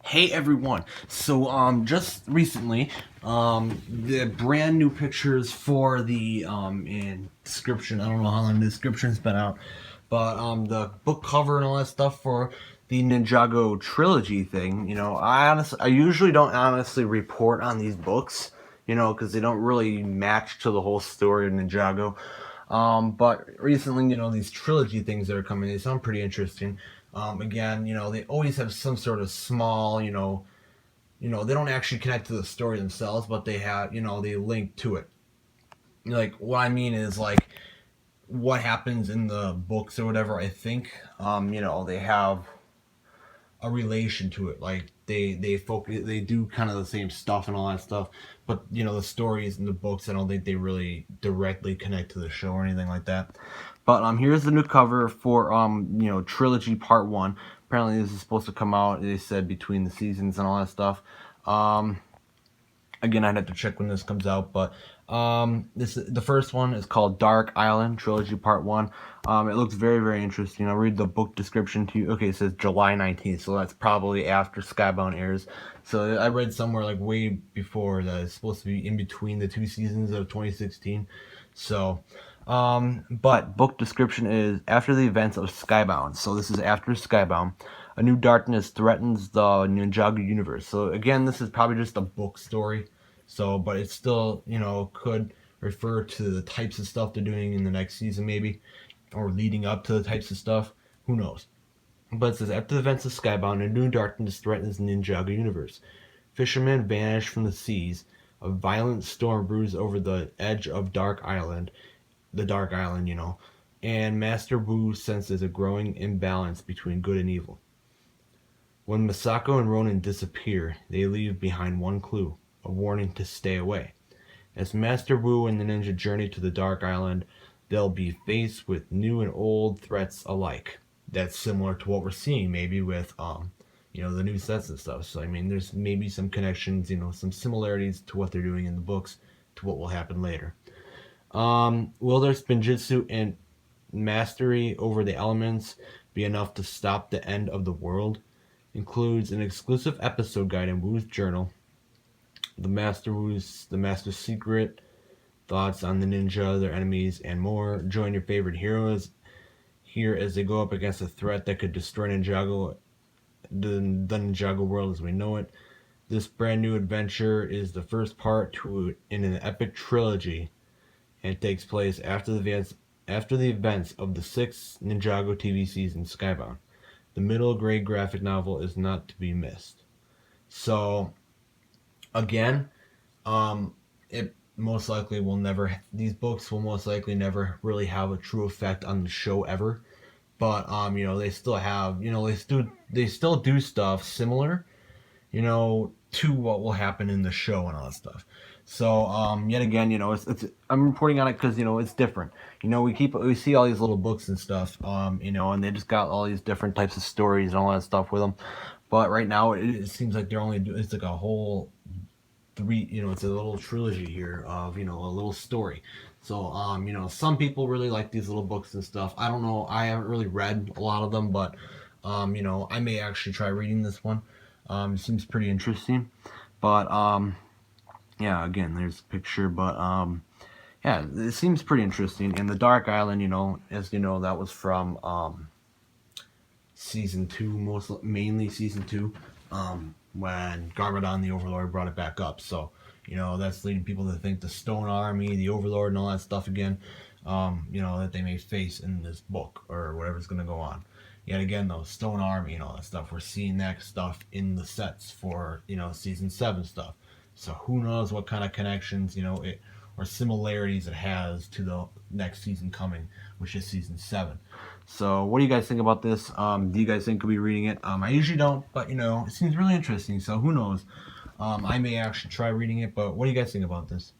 Hey everyone! So just recently, the brand new pictures for the in description. I don't know how long the description's been out, but the book cover and all that stuff for the Ninjago trilogy thing. I usually don't honestly report on these books, because they don't really match to the whole story of Ninjago. But recently, these trilogy things that are coming, they sound pretty interesting. Again, they always have some sort of small, they don't actually connect to the story themselves, but they have, they link to it. Like, what I mean is, like, what happens in the books or whatever, I think, they have a relation to it. Like, they focus, they do kind of the same stuff and all that stuff, but, the stories in the books, I don't think they really directly connect to the show or anything like that. But here's the new cover for Trilogy Part 1. Apparently this is supposed to come out, they said, between the seasons and all that stuff. Again, I'd have to check when this comes out, but the first one is called Dark Island Trilogy Part 1. It looks very, very interesting. I'll read the book description to you. Okay, it says July 19th, so that's probably after Skybound airs. So I read somewhere like way before that it's supposed to be in between the two seasons of 2016. So, but book description is after the events of Skybound. So this is after Skybound. A new darkness threatens the Ninjago universe. So again, this is probably just a book story. So, but it still, could refer to the types of stuff they're doing in the next season, maybe, or leading up to the types of stuff. Who knows? But it says after the events of Skybound, a new darkness threatens the Ninjago universe. Fishermen vanish from the seas. A violent storm brews over the edge of the Dark Island, and Master Wu senses a growing imbalance between good and evil. When Masako and Ronin disappear, they leave behind one clue, a warning to stay away. As Master Wu and the ninja journey to the Dark Island, they'll be faced with new and old threats alike. That's similar to what we're seeing maybe with the new sets and stuff. So I mean there's maybe some connections, some similarities to what they're doing in the books to what will happen later. Will their spinjitzu and mastery over the elements be enough to stop the end of the world? Includes an exclusive episode guide in Wu's journal, the Master's secret, thoughts on the ninja, their enemies, and more. Join your favorite heroes here as they go up against a threat that could destroy Ninjago, the Ninjago world as we know it. This brand new adventure is the first part in an epic trilogy, and it takes place after the events of the sixth Ninjago TV season, Skybound. The middle grade graphic novel is not to be missed. So, again, it most likely will never. These books will most likely never really have a true effect on the show ever. But they still have, they still do stuff similar, to what will happen in the show and all that stuff. So yet again, it's I'm reporting on it because it's different. We see all these little books and stuff, and they just got all these different types of stories and all that stuff with them. But right now, it seems like they're only it's like a whole three. It's a little trilogy here of a little story. So some people really like these little books and stuff. I don't know. I haven't really read a lot of them, but I may actually try reading this one. It seems pretty interesting, but yeah, again, there's a picture, but yeah, it seems pretty interesting. And the Dark Island, as you know, that was from season 2, mainly season 2, when Garmadon the Overlord brought it back up. So that's leading people to think the Stone Army, the Overlord, and all that stuff again. That they may face in this book or whatever's going to go on. Yet again, though, Stone Army and all that stuff, we're seeing that stuff in the sets for season 7 stuff. So who knows what kind of connections or similarities it has to the next season coming, which is season 7. So what do you guys think about this? Do you guys think I'll be reading it? I usually don't, but it seems really interesting. So who knows? I may actually try reading it, but what do you guys think about this?